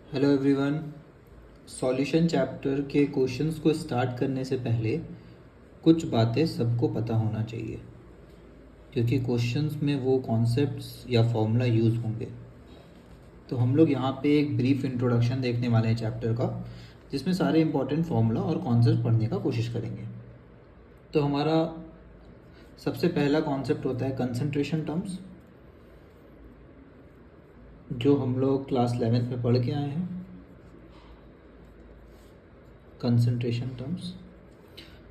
Hello everyone. Solution chapter के questions को start करने से पहले कुछ बातें सबको पता होना चाहिए, क्योंकि क्वेश्चंस में वो कॉन्सेप्ट्स या फॉर्मूला यूज़ होंगे। तो हम लोग यहाँ पे एक ब्रीफ इंट्रोडक्शन देखने वाले हैं चैप्टर का, जिसमें सारे इंपॉर्टेंट फॉर्मूला और कॉन्सेप्ट पढ़ने का कोशिश करेंगे। तो हमारा सबसे पहला कॉन्सेप्ट होता है कंसंट्रेशन टर्म्स, जो हम लोग क्लास 11th में पढ़ के आए हैं।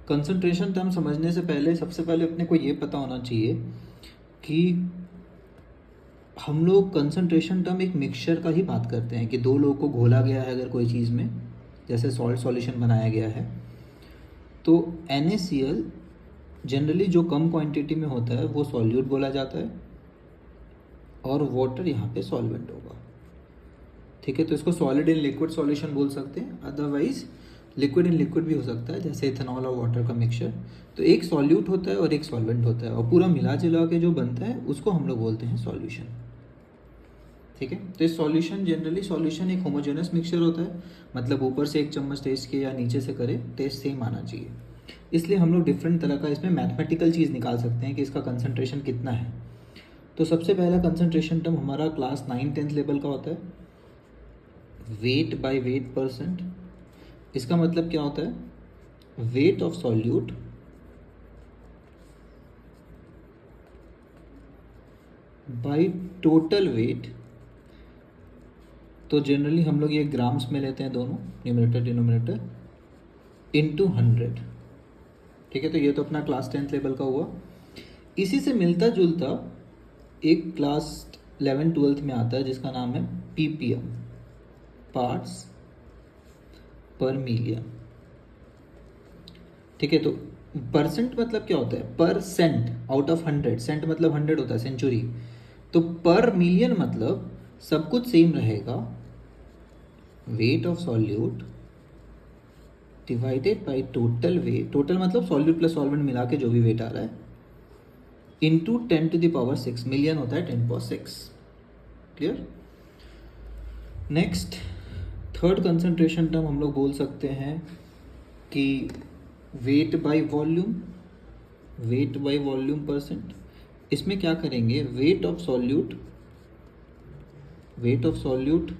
कंसंट्रेशन टर्म समझने से पहले सबसे पहले अपने को ये पता होना चाहिए कि हम लोग कंसंट्रेशन टर्म एक मिक्सचर का ही बात करते हैं कि दो लोगों को घोला गया है अगर कोई चीज़ में, जैसे सॉल्ट सॉल्यूशन बनाया गया है, तो NaCl जनरली जो कम क्वांटिटी में होता है वो सॉल्यूट बोला जाता है और वाटर यहाँ पे सॉल्वेंट होगा। ठीक है, तो इसको सॉलिड इन लिक्विड सॉल्यूशन बोल सकते हैं, अदरवाइज लिक्विड इन लिक्विड भी हो सकता है, जैसे इथेनॉल और वाटर का मिक्सचर। तो एक सॉल्यूट होता है और एक सॉल्वेंट होता है, और पूरा मिला जुला के जो बनता है उसको हम लोग बोलते हैं सॉल्यूशन। ठीक है, तो इस सॉल्यूशन जनरली सॉल्यूशन एक होमोजेनस मिक्सचर होता है, मतलब ऊपर से एक चम्मच टेस्ट किए या नीचे से करे, टेस्ट सेम आना चाहिए। इसलिए हम लोग डिफरेंट तरह का इसमें मैथमेटिकल चीज़ निकाल सकते हैं कि इसका कंसनट्रेशन कितना है। तो सबसे पहला कंसनट्रेशन टर्म हमारा क्लास 9-10 लेवल का होता है, वेट बाय वेट परसेंट। इसका मतलब क्या होता है? Weight of solute by total weight. तो जनरली हम लोग ये ग्राम्स में लेते हैं दोनों, न्यूमरेटर डिनोमिनेटर, इनटू 100। ठीक है, तो ये तो अपना क्लास 10th लेवल का हुआ। इसी से मिलता जुलता एक क्लास 11-12 में आता है जिसका नाम है ppm, पार्ट्स पर मिलियन। ठीक है, तो परसेंट मतलब क्या होता है? पर सेंट आउट ऑफ 100। सेंट मतलब 100 होता है, सेंचुरी। तो पर मिलियन मतलब सब कुछ सेम रहेगा, weight of solute divided by total weight, total मतलब सॉल्यूट प्लस सॉल्वेंट मिला के जो भी वेट आ रहा है, इंटू 10⁻6। मिलियन होता है 10⁻6। Clear? Next, third concentration term हम लोग बोल सकते हैं कि weight by volume, weight by volume percent. इसमें क्या करेंगे? Weight of solute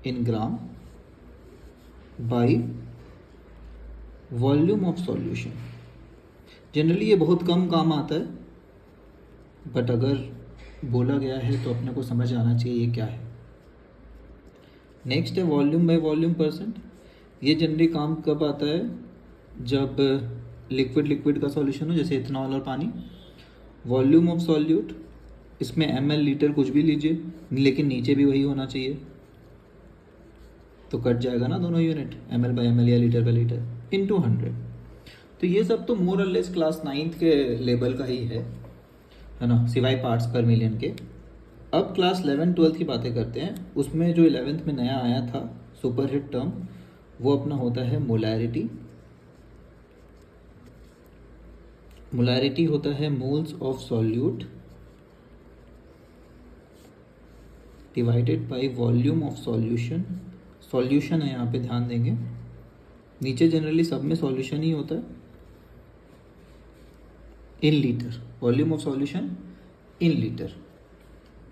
in gram by volume of solution. Generally ये बहुत कम काम आता है, बट अगर बोला गया है तो अपने को समझ आना चाहिए ये क्या है। नेक्स्ट है वॉल्यूम बाय वॉल्यूम परसेंट। ये जनरली काम कब आता है? जब लिक्विड का सॉल्यूशन हो, जैसे इथेनॉल और पानी। वॉल्यूम ऑफ सॉल्यूट, इसमें ml लीटर कुछ भी लीजिए, लेकिन नीचे भी वही होना चाहिए, तो कट जाएगा ना दोनों यूनिट, ml/ml या लीटर बाय लीटर, इनटू 100। तो ये सब तो मोर और लेस क्लास 9th के लेवल का ही है ना, सिवाय पार्ट्स पर मिलियन के। अब क्लास 11-12 की बातें करते हैं। उसमें जो 11th में नया आया था सुपरहिट टर्म, वो अपना होता है मोलैरिटी। मोलैरिटी होता है moles of solute divided by volume of solution. Solution है यहाँ पे, ध्यान देंगे, नीचे जनरली सब में सॉल्यूशन ही होता है, in litre, volume of solution in litre.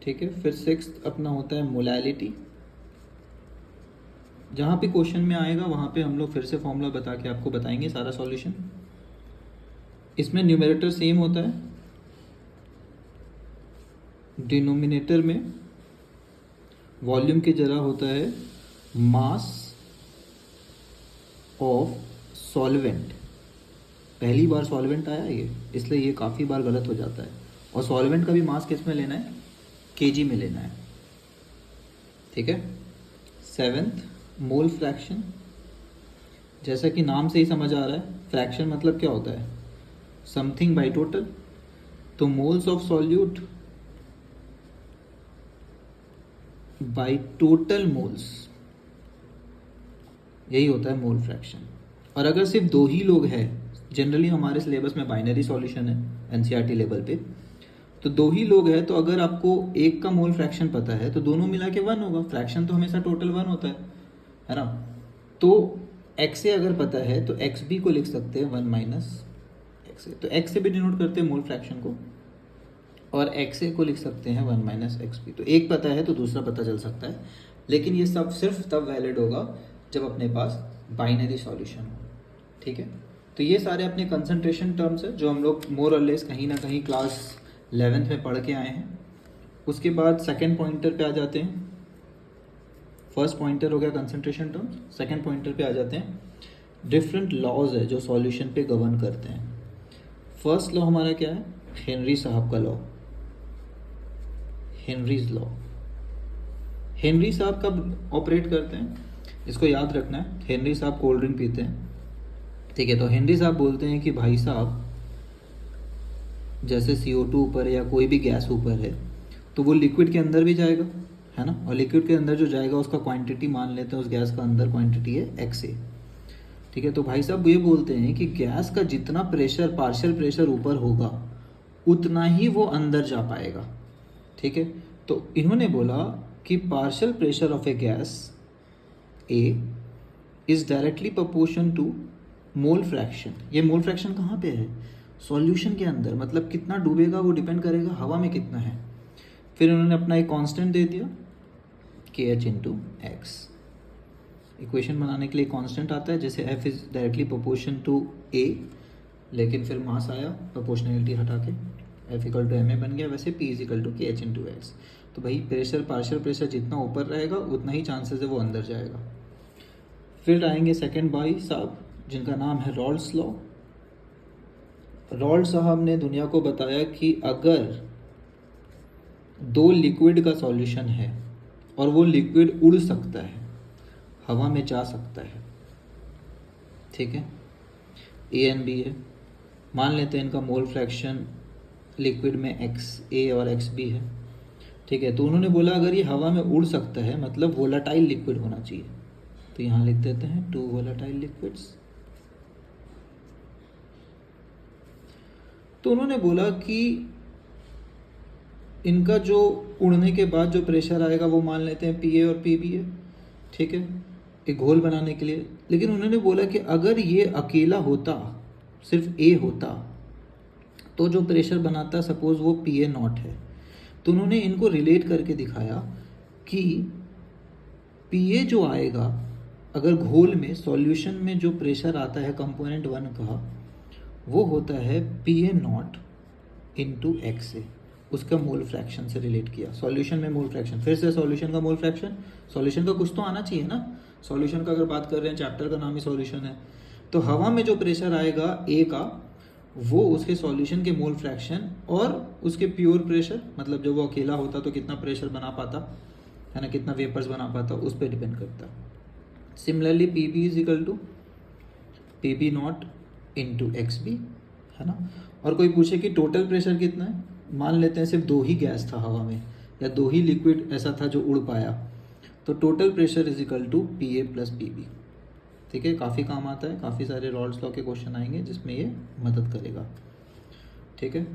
ठीक है, फिर सिक्स्थ अपना होता है मोलैलिटी। जहाँ पे क्वेश्चन में आएगा वहाँ पे हम लोग फिर से फॉर्मूला बता के आपको बताएंगे सारा सॉल्यूशन। इसमें न्यूमरेटर सेम होता है, डिनोमिनेटर में वॉल्यूम की जगह होता है मास ऑफ सॉल्वेंट। पहली बार सॉल्वेंट आया ये, इसलिए ये काफ़ी बार गलत हो जाता है। और सॉल्वेंट का भी मास किस में लेना है? kg में लेना है। ठीक है। Seventh, mole fraction. जैसा कि नाम से ही समझ आ रहा है, फ्रैक्शन मतलब क्या होता है? Something by total. तो moles of solute by total moles, यही होता है मोल फ्रैक्शन। और अगर सिर्फ दो ही लोग हैं, जनरली हमारे सिलेबस में बाइनरी सॉल्यूशन है एनसीईआरटी लेवल पे, तो दो ही लोग हैं, तो अगर आपको एक का मोल फ्रैक्शन पता है तो दोनों मिला के 1 होगा। फ्रैक्शन तो हमेशा टोटल 1 होता है ना। तो एक्स ए अगर पता है तो एक्स बी को लिख सकते हैं 1 माइनस एक्स ए, तो एक्स से भी डिनोट करते हैं मोल फ्रैक्शन को, और एक्स ए को लिख सकते हैं 1 माइनस एक्स बी। तो एक पता है तो दूसरा पता चल सकता है, लेकिन ये सब सिर्फ तब वैलिड होगा जब अपने पास बाइनरी सॉल्यूशन हो। ठीक है, तो ये सारे अपने कंसंट्रेशन टर्म्स है जो हम लोग मोर और लेस कहीं ना कहीं क्लास 11th में पढ़ के आए हैं। उसके बाद सेकेंड पॉइंटर पे आ जाते हैं। फर्स्ट पॉइंटर हो गया कंसंट्रेशन टर्म्स, सेकेंड पॉइंटर पे आ जाते हैं डिफरेंट लॉज है जो सॉल्यूशन पे गवर्न करते हैं। फर्स्ट लॉ हमारा क्या है, हेनरी साहब का लॉ, हेनरीज लॉ। हेनरी साहब कब ऑपरेट करते हैं, इसको याद रखना है। हेनरी साहब कोल्ड ड्रिंक पीते हैं, ठीक है, तो हेनरी साहब बोलते हैं कि भाई साहब जैसे CO2 ऊपर है या कोई भी गैस ऊपर है तो वो लिक्विड के अंदर भी जाएगा, है ना, और लिक्विड के अंदर जो जाएगा उसका क्वांटिटी मान लेते हैं उस गैस का अंदर क्वांटिटी है XA। ठीक है, तो भाई साहब ये बोलते हैं कि गैस का जितना प्रेशर, पार्शियल प्रेशर ऊपर होगा उतना ही वो अंदर जा पाएगा। ठीक है, तो इन्होंने बोला कि partial pressure of a gas A is directly proportion to mole fraction. ये मोल फ्रैक्शन कहाँ पे है, सॉल्यूशन के अंदर, मतलब कितना डूबेगा वो डिपेंड करेगा हवा में कितना है। फिर उन्होंने अपना एक कांस्टेंट दे दिया KH इंटू एक्स। इक्वेशन बनाने के लिए कांस्टेंट आता है, जैसे F is directly proportion to A, लेकिन फिर मास आया प्रोपोर्शनलिटी हटा के F इक्वल टू MA बन गया, वैसे P is equal to KH into x. तो भाई प्रेशर, पार्शियल प्रेशर जितना ऊपर रहेगा उतना ही चांसेस है वो अंदर जाएगा। फिर आएंगे सेकंड भाई साहब जिनका नाम है रॉल्स लॉ। रॉल्स साहब ने दुनिया को बताया कि अगर दो लिक्विड का सॉल्यूशन है और वो लिक्विड उड़ सकता है, हवा में जा सकता है, ठीक है, A एंड B है, मान लेते हैं इनका मोल फ्रैक्शन लिक्विड में XA और XB है। ठीक है, तो उन्होंने बोला अगर ये हवा में उड़ सकता है मतलब वोलाटाइल लिक्विड होना चाहिए, तो यहाँ लिख देते हैं 2 वोलाटाइल लिक्विड्स। तो उन्होंने बोला कि इनका जो उड़ने के बाद जो प्रेशर आएगा वो मान लेते हैं PA और PB है, ठीक है, एक घोल बनाने के लिए। लेकिन उन्होंने बोला कि अगर ये अकेला होता, सिर्फ A होता, तो जो प्रेशर बनाता सपोज वो PA नॉट है, तो उन्होंने इनको रिलेट करके दिखाया कि PA जो आएगा अगर घोल में, सॉल्यूशन में जो प्रेशर आता है कंपोनेंट 1 का, वो होता है PA नॉट इंटू XA, उसका मोल फ्रैक्शन से रिलेट किया। सॉल्यूशन में मोल फ्रैक्शन, फिर से सॉल्यूशन का मोल फ्रैक्शन, सॉल्यूशन का कुछ तो आना चाहिए ना, सॉल्यूशन का अगर बात कर रहे हैं, चैप्टर का नाम ही सॉल्यूशन है, तो हवा में जो प्रेशर आएगा A का, वो उसके सॉल्यूशन के मोल फ्रैक्शन और उसके प्योर प्रेशर, मतलब जब वो अकेला होता तो कितना प्रेशर बना पाता है ना, कितना वेपर्स बना पाता, उस पर डिपेंड करता। Similarly PB is equal to PB not into XB, है ना। और कोई पूछे कि टोटल प्रेशर कितना है, मान लेते हैं सिर्फ 2 ही गैस था हवा में या 2 ही लिक्विड ऐसा था जो उड़ पाया, तो total pressure is equal to PA plus PB। ठीक है, काफ़ी काम आता है, काफ़ी सारे रॉल्स लॉ के क्वेश्चन आएंगे जिसमें ये मदद करेगा। ठीक है,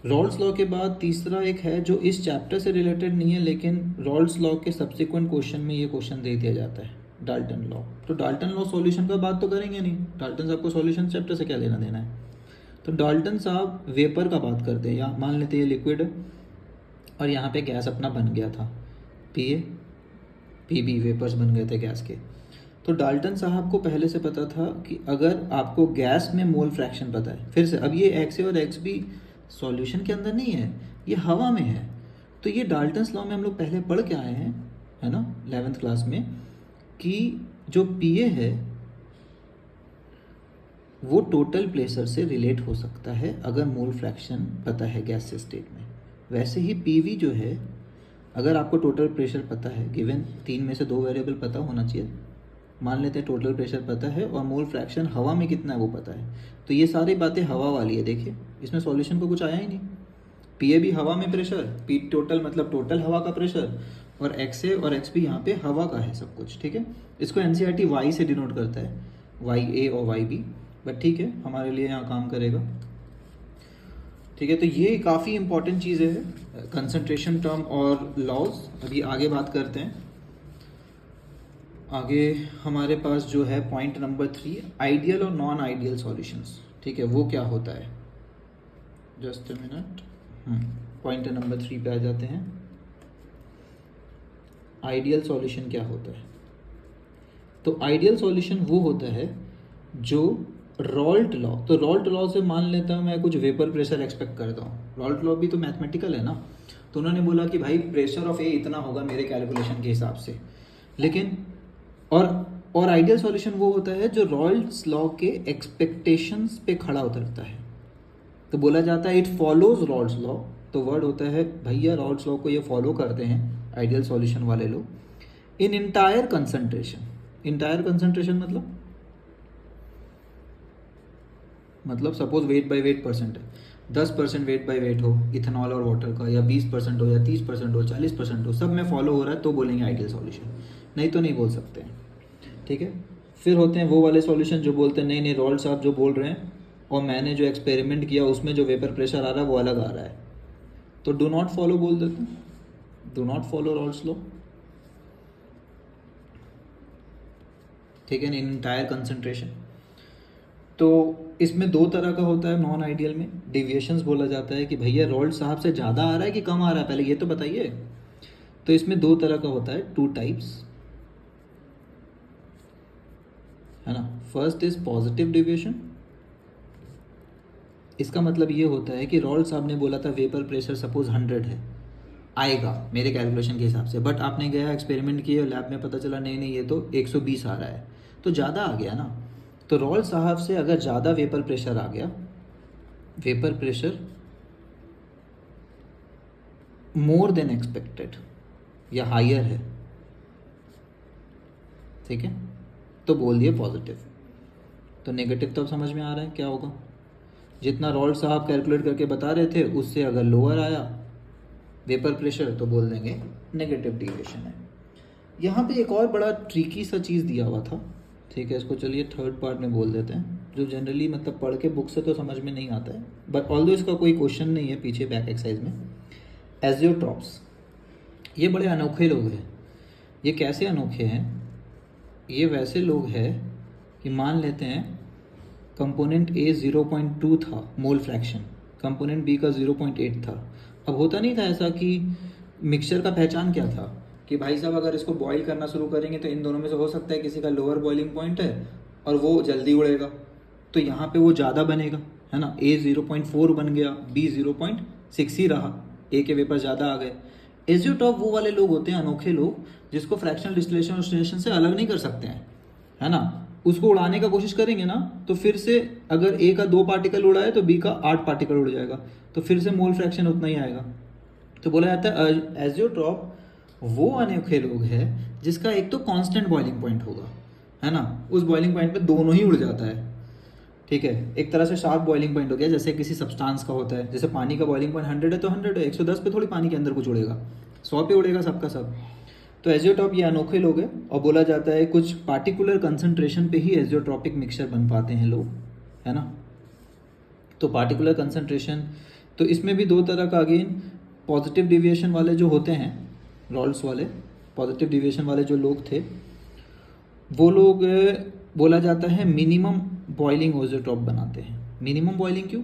रॉल्स लॉ के बाद तीसरा एक है जो इस चैप्टर से रिलेटेड नहीं है, लेकिन रॉल्स लॉ के सब्सिक्वेंट क्वेश्चन में ये क्वेश्चन दे दिया जाता है, डाल्टन लॉ। तो डाल्टन लॉ सॉल्यूशन का बात तो करेंगे नहीं, डाल्टन साहब को सॉल्यूशन चैप्टर से क्या लेना देना है। तो डाल्टन साहब वेपर का बात करते हैं, यहाँ मान लेते हैं ये लिक्विड है और यहाँ पे गैस अपना बन गया था, PA PB वेपर्स बन गए थे गैस के। तो डाल्टन साहब को पहले से पता था कि अगर आपको गैस में मोल फ्रैक्शन पता है, फिर से अब ये XA और XB सॉल्यूशन के अंदर नहीं है, ये हवा में है, तो ये डाल्टन्स लॉ में हम लोग पहले पढ़ के आए हैं, है ना, 11th क्लास में, कि जो PA है वो टोटल प्रेशर से रिलेट हो सकता है अगर मोल फ्रैक्शन पता है गैस स्टेट में। वैसे ही PV जो है, अगर आपको टोटल प्रेशर पता है, गिवन 3 में से 2 वेरिएबल पता होना चाहिए, मान लेते हैं टोटल प्रेशर पता है और मोल फ्रैक्शन हवा में कितना है वो पता है, तो ये सारी बातें हवा वाली है। देखिए इसमें सॉल्यूशन को कुछ आया ही नहीं, PA भी हवा में प्रेशर, P टोटल मतलब टोटल हवा का प्रेशर, और XA और XB यहाँ पे हवा का है सब कुछ। ठीक है, इसको NCERT Y से डिनोट करता है, YA और YB, बट ठीक है हमारे लिए यहाँ काम करेगा। ठीक ठीक है, तो ये काफ़ी इंपॉर्टेंट चीज़ें है कंसंट्रेशन टर्म और लॉज। अभी आगे बात करते हैं। आगे हमारे पास जो है पॉइंट नंबर 3, आइडियल और नॉन आइडियल सॉल्यूशंस। ठीक है, वो क्या होता है, just a minute. Point number 3 पे आ जाते हैं। आइडियल सॉल्यूशन क्या होता है? तो आइडियल सॉल्यूशन वो होता है जो रॉल्ट लॉ, तो रॉल्ट लॉ से मान लेता हूँ मैं कुछ वेपर प्रेशर एक्सपेक्ट करता हूँ। रॉल्ट लॉ भी तो मैथमेटिकल है ना, तो उन्होंने बोला कि भाई प्रेशर ऑफ ए इतना होगा मेरे कैलकुलेशन के हिसाब से। लेकिन और आइडियल सॉल्यूशन वो होता है जो रॉल्ट्स लॉ के एक्सपेक्टेशंस पे खड़ा उतरता है। तो बोला जाता है इट फॉलोज रॉल्ट्स लॉ, तो वर्ड होता है भैया रॉल्ट्स लॉ को ये फॉलो करते हैं आइडियल सॉल्यूशन वाले लोग in entire concentration. Entire concentration मतलब suppose weight by weight percent है, 10% वेट बाय वेट हो इथेनॉल और वाटर का, या 20% हो, या 30% हो, 40% हो, सब में फॉलो हो रहा है तो बोलेंगे आइडियल सॉल्यूशन, नहीं तो नहीं बोल सकते हैं। ठीक है, फिर होते हैं वो वाले सॉल्यूशन जो बोलते हैं नहीं नहीं रॉल्ट साहब जो बोल रहे हैं और मैंने जो एक्सपेरिमेंट किया उसमें जो वेपर प्रेशर आ रहा है वो अलग आ रहा है, तो डू नॉट फॉलो बोल देते हैं, डू नॉट फॉलो रॉल्ट्स लॉ। ठीक है, इन इंटायर कंसंट्रेशन। तो इसमें दो तरह का होता है नॉन आइडियल में, डिविएशंस बोला जाता है कि भैया रॉल्ट साहब से ज़्यादा आ रहा है कि कम आ रहा है, पहले ये तो बताइए। तो इसमें दो तरह का होता है, 2 टाइप्स, है ना। First is positive deviation. इसका मतलब ये होता है कि रॉल्ट साहब ने बोला था वेपर प्रेशर सपोज 100 है, आएगा मेरे कैलकुलेशन के हिसाब से, बट आपने गया एक्सपेरिमेंट किया लैब में पता चला नहीं नहीं ये तो 120 आ रहा है, तो ज़्यादा आ गया ना। तो रॉल्ट साहब से अगर ज़्यादा वेपर प्रेशर आ गया, vapour pressure more than expected या हायर है, ठीक है, तो बोल दिए पॉजिटिव। तो नेगेटिव तो अब समझ में आ रहा है क्या होगा, जितना रॉल्ट साहब कैलकुलेट करके बता रहे थे उससे अगर लोअर आया वेपर प्रेशर तो बोल देंगे नेगेटिव डिविएशन है। यहाँ पे एक और बड़ा ट्रिकी सा चीज़ दिया हुआ था, ठीक है, इसको चलिए थर्ड पार्ट में बोल देते हैं, जो जनरली मतलब पढ़ के बुक से तो समझ में नहीं आता है, बट ऑल्दो इसका कोई क्वेश्चन नहीं है पीछे बैक एक्सरसाइज में। एजियोट्रॉप्स, ये बड़े अनोखे लोग हैं। ये कैसे अनोखे हैं, ये वैसे लोग हैं कि मान लेते हैं कंपोनेंट ए 0.2 था मोल फ्रैक्शन, कंपोनेंट बी का 0.8 था। अब होता नहीं था ऐसा कि मिक्सचर का पहचान क्या था कि भाई साहब अगर इसको बॉईल करना शुरू करेंगे तो इन दोनों में से हो सकता है किसी का लोअर बॉइलिंग पॉइंट है और वो जल्दी उड़ेगा, तो यहाँ पे वो ज़्यादा बनेगा, है ना। ए 0.4 बन गया, बी 0.6 ही रहा, ए के वेपर ज़्यादा आ गए। एजियोटॉप वो वाले लोग होते हैं अनोखे लोग जिसको फ्रैक्शनल डिस्टिलेशन और डिस्टिलेशन से अलग नहीं कर सकते हैं, है ना। उसको उड़ाने का कोशिश करेंगे ना तो फिर से अगर ए का 2 पार्टिकल उड़ा है तो बी का 8 पार्टिकल उड़ जाएगा, तो फिर से मोल फ्रैक्शन उतना ही आएगा। तो बोला जाता है एजियोट्रॉप वो अनोखे लोग हैं जिसका एक तो कांस्टेंट बॉइलिंग पॉइंट होगा, है ना, उस बॉइलिंग पॉइंट पे दोनों ही उड़ जाता है। ठीक है, एक तरह से शार्प बॉइलिंग पॉइंट हो गया, जैसे किसी सब्सटेंस का होता है, जैसे पानी का बॉइलिंग पॉइंट 100 है तो 100 है, 110 पे थोड़ी पानी के अंदर कुछ उड़ेगा, 100 पे उड़ेगा सबका सब। तो एजियोट्रॉप ये अनोखे लोग हैं और बोला जाता है कुछ पार्टिकुलर कंसंट्रेशन पे ही एजियोट्रॉपिक मिक्सचर बन पाते हैं लोग, है ना। तो पार्टिकुलर कंसंट्रेशन, तो इसमें भी दो तरह का अगेन पॉजिटिव डिविएशन वाले जो होते हैं, रॉल्ट्स वाले पॉजिटिव डिविएशन वाले जो लोग थे वो लोग बोला जाता है मिनिमम बॉइलिंग एजियोट्रॉप बनाते हैं। मिनिमम बॉइलिंग क्यों,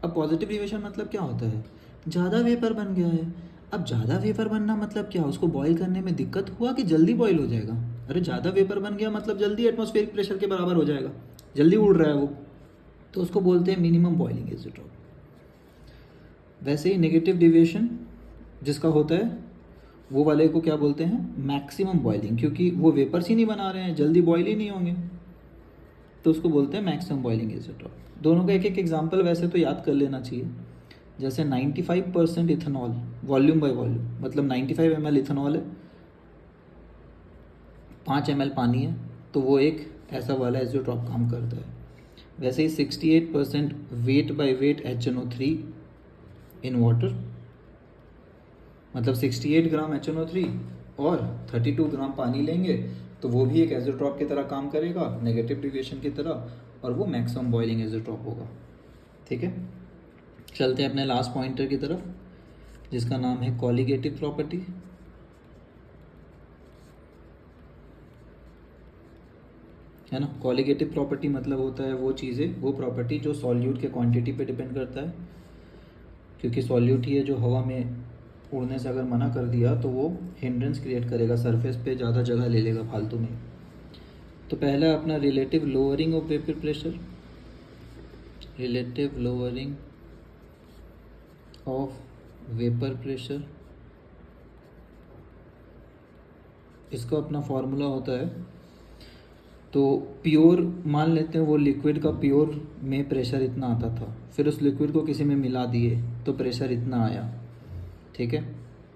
अब पॉजिटिव डिविएशन मतलब क्या होता है, ज़्यादा वेपर बन गया है। अब ज़्यादा वेपर बनना मतलब क्या, उसको बॉईल करने में दिक्कत हुआ कि जल्दी बॉईल हो जाएगा। अरे ज़्यादा वेपर बन गया मतलब जल्दी एटमॉस्फेरिक प्रेशर के बराबर हो जाएगा, जल्दी उड़ रहा है वो, तो उसको बोलते हैं मिनिमम बॉइलिंग एजियोट्रॉप। वैसे ही नेगेटिव डिविएशन जिसका होता है वो वाले को क्या बोलते हैं, मैक्सिमम बॉइलिंग, क्योंकि वो वेपर्स ही नहीं बना रहे हैं, जल्दी बॉईल ही नहीं होंगे, तो उसको बोलते हैं मैक्सिमम बॉइलिंग एजियोट्रॉप। दोनों का एक एक एग्जांपल वैसे तो याद कर लेना चाहिए, जैसे 95% इथेनॉल वॉल्यूम बाय वॉल्यूम, मतलब 95 ml इथेनॉल है, 5 ml पानी है, तो वो एक ऐसा वाला एजियोट्रॉप काम करता है। वैसे ही 68% wait by wait HNO3 in water, मतलब 68 ग्राम HNO3 और 32 ग्राम पानी लेंगे तो वो भी एक एजियोट्रॉप की तरह काम करेगा, नेगेटिव डिविएशन की तरह, और वो मैक्सिमम बॉइलिंग एजियोट्रॉप होगा। ठीक है, चलते हैं अपने लास्ट पॉइंटर की तरफ, जिसका नाम है कॉलिगेटिव प्रॉपर्टी। है ना, कॉलिगेटिव प्रॉपर्टी मतलब होता है वो चीज़ें, वो प्रॉपर्टी जो सॉल्यूट के क्वांटिटी पे डिपेंड करता है, क्योंकि सॉल्यूट ही है जो हवा में उड़ने से अगर मना कर दिया तो वो हिंड्रेंस क्रिएट करेगा, सरफेस पे ज़्यादा जगह ले लेगा फालतू में। तो पहला अपना relative lowering of vapour pressure, relative lowering of vapour pressure, इसका अपना फॉर्मूला होता है, तो प्योर मान लेते हैं वो लिक्विड का प्योर में प्रेशर इतना आता था, फिर उस लिक्विड को किसी में मिला दिए तो प्रेशर इतना आया, ठीक है।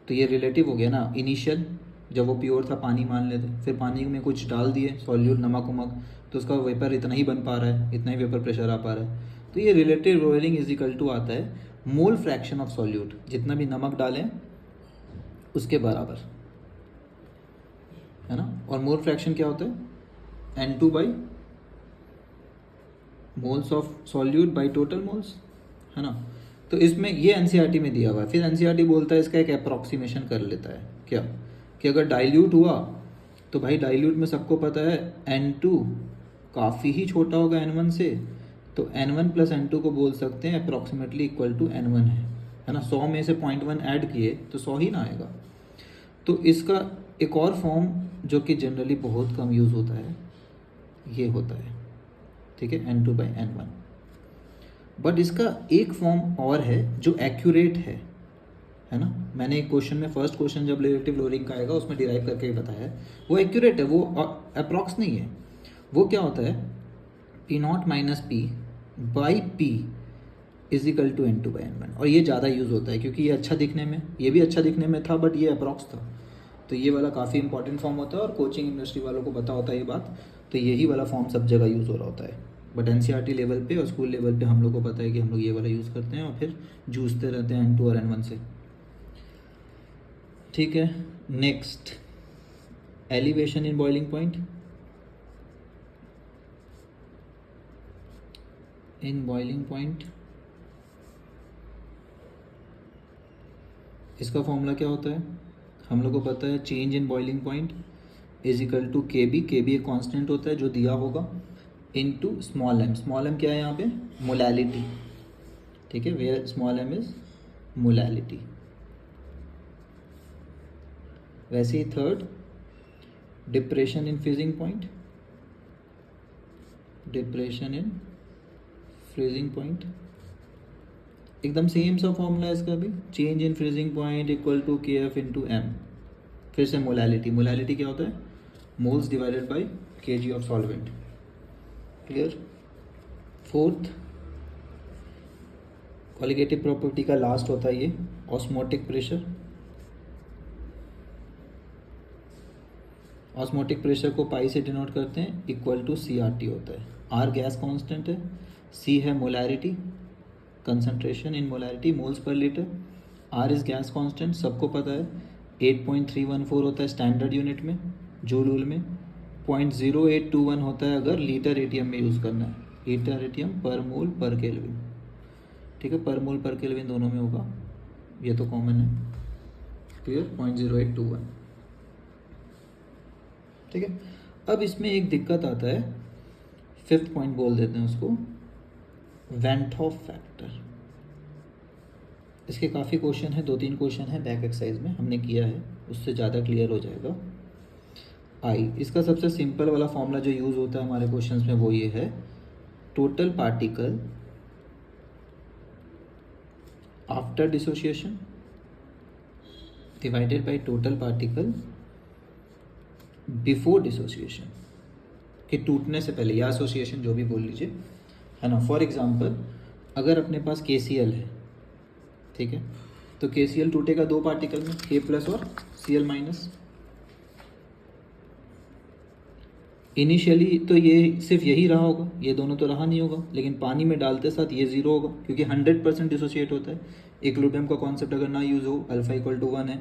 तो ये रिलेटिव हो गया ना, इनिशियल जब वो प्योर था पानी मान लेते, फिर पानी में कुछ डाल दिए सॉल्यूट नमक वमक, तो उसका वेपर इतना ही बन पा रहा है, इतना ही वेपर प्रेशर आ पा रहा है। तो ये relative lowering is equal to आता है मोल फ्रैक्शन ऑफ सॉल्यूट, जितना भी नमक डालें उसके बराबर, है ना। और मोल फ्रैक्शन क्या होता है, N2 by moles of solute by total moles, है ना। तो इसमें ये एनसीईआरटी में दिया हुआ है। फिर एनसीईआरटी बोलता है इसका एक अप्रॉक्सीमेशन कर लेता है, क्या कि अगर डाइल्यूट हुआ तो भाई डाइल्यूट में सबको पता है N2 काफ़ी ही छोटा होगा N1 से, तो N1 प्लस N2 को बोल सकते हैं अप्रॉक्सीमेटली इक्वल टू N1 है ना। 100 में से 0.1 ऐड किए तो 100 ही ना आएगा। तो इसका एक और फॉर्म जो कि जनरली बहुत कम यूज़ होता है, ये होता है, ठीक है, N2 बाई N1। बट इसका एक फॉर्म और है जो एक्यूरेट है ना। मैंने एक क्वेश्चन में, फर्स्ट क्वेश्चन जब रिलेटिव लोअरिंग का आएगा उसमें डिराइव करके ही बताया है, वो एक्यूरेट है, वो अप्रॉक्स नहीं है। वो क्या होता है, P not minus P by P is equal to N2 by N1। और ये ज़्यादा यूज़ होता है क्योंकि ये अच्छा दिखने में, ये भी अच्छा दिखने में था बट ये अप्रॉक्स था, तो ये वाला काफ़ी इंपॉर्टेंट फॉर्म होता है और कोचिंग इंडस्ट्री वालों को पता होता है ये बात। तो यही वाला फॉर्म सब जगह यूज़ हो रहा होता है, बट एनसीईआरटी लेवल पे और स्कूल लेवल पे हम लोग को पता है कि हम लोग ये वाला यूज़ करते हैं और फिर जूझते रहते हैं N2 और N1 से, ठीक है। Next, elevation in boiling point. In boiling point इसका फॉर्मूला क्या होता है, हम लोग को पता है change in boiling point is equal to K B एक कांस्टेंट होता है जो दिया होगा, into small M. Small M क्या है यहाँ पे, मोलैलिटी, ठीक है, where small M is molality. वैसे ही third, depression in freezing point, depression in freezing point एकदम सेम सा फॉर्मूला है इसका भी, change in freezing point equal to K F into M. फिर से मोलैलिटी, मोलैलिटी क्या होता है, moles divided by KG of solvent, clear. Fourth, colligative property का लास्ट होता है ये ऑस्मोटिक प्रेशर। ऑस्मोटिक प्रेशर को पाई से डिनोट करते हैं, इक्वल टू CRT होता है। आर गैस कांस्टेंट है, C है molarity, concentration in molarity moles per litre, R is gas constant सबको पता है, 8.314 होता है स्टैंडर्ड यूनिट में, जूल में 0.0821 होता है अगर लीटर एटीएम में यूज़ करना है, लीटर एटीएम पर मोल पर केल्विन, ठीक है, पर मोल पर केल्विन दोनों में होगा, ये तो कॉमन है, क्लियर, 0.0821, ठीक है। अब इसमें एक दिक्कत आता है, फिफ्थ पॉइंट बोल देते हैं उसको, वेंट हॉफ फैक्टर। इसके काफ़ी क्वेश्चन है, 2-3 क्वेश्चन है बैक एक्सरसाइज में हमने किया है, उससे ज़्यादा क्लियर हो जाएगा। आई, इसका सबसे सिंपल वाला फॉर्मूला जो यूज़ होता है हमारे क्वेश्चंस में वो ये है, total particle after dissociation divided by total particle before dissociation, कि टूटने से पहले या एसोसिएशन जो भी बोल लीजिए, है ना। फॉर एग्जांपल अगर अपने पास KCl है, ठीक है, तो KCl टूटेगा 2 पार्टिकल में, K प्लस और Cl माइनस। इनिशियली तो ये सिर्फ यही रहा होगा, ये दोनों तो रहा नहीं होगा, लेकिन पानी में डालते साथ ये 0 होगा क्योंकि 100% डिसोशिएट होता है। इक्विलिब्रियम का कॉन्सेप्ट अगर ना यूज़ हो, अल्फा इक्वल टू 1 है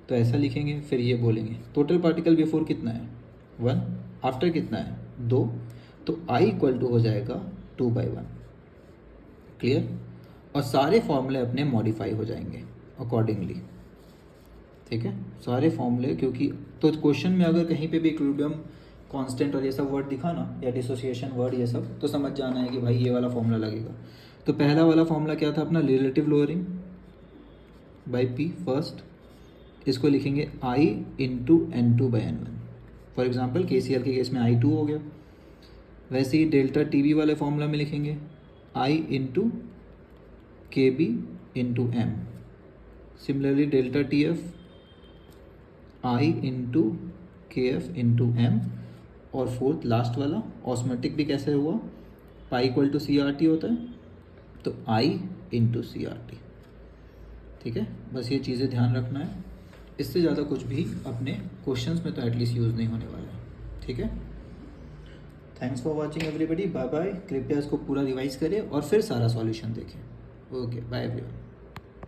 तो ऐसा लिखेंगे, फिर ये बोलेंगे टोटल पार्टिकल बिफोर कितना है 1, आफ्टर कितना है 2, तो I इक्वल टू हो जाएगा 2/1, क्लियर। और सारे फॉर्मूले अपने मॉडिफाई हो जाएंगे अकॉर्डिंगली, ठीक है, सारे फॉर्मूले। क्योंकि तो क्वेश्चन में अगर कहीं पे भी इक्विलिब्रियम कांस्टेंट और ये सब वर्ड दिखा ना, या डिसोसिएशन वर्ड ये सब, तो समझ जाना है कि भाई ये वाला फॉर्मूला लगेगा। तो पहला वाला फॉर्मूला क्या था अपना, relative lowering by P first, इसको लिखेंगे I into N2 by N1। For example KCL के केस में I2 हो गया। वैसे ही डेल्टा TB वाले फॉर्मूला में लिखेंगे I into KB into M। Similarly delta TF I into KF into M। और फोर्थ लास्ट वाला ऑस्मेटिक भी कैसे हुआ, पाई इक्वल टू CRT होता है, तो I इंटू CRT, ठीक है। बस ये चीज़ें ध्यान रखना है, इससे ज़्यादा कुछ भी अपने क्वेश्चंस में तो एटलीस्ट यूज़ नहीं होने वाला है, ठीक है। Thanks for watching everybody, bye bye. कृपया इसको पूरा रिवाइज करें और फिर सारा सॉल्यूशन देखें। Okay, bye everyone.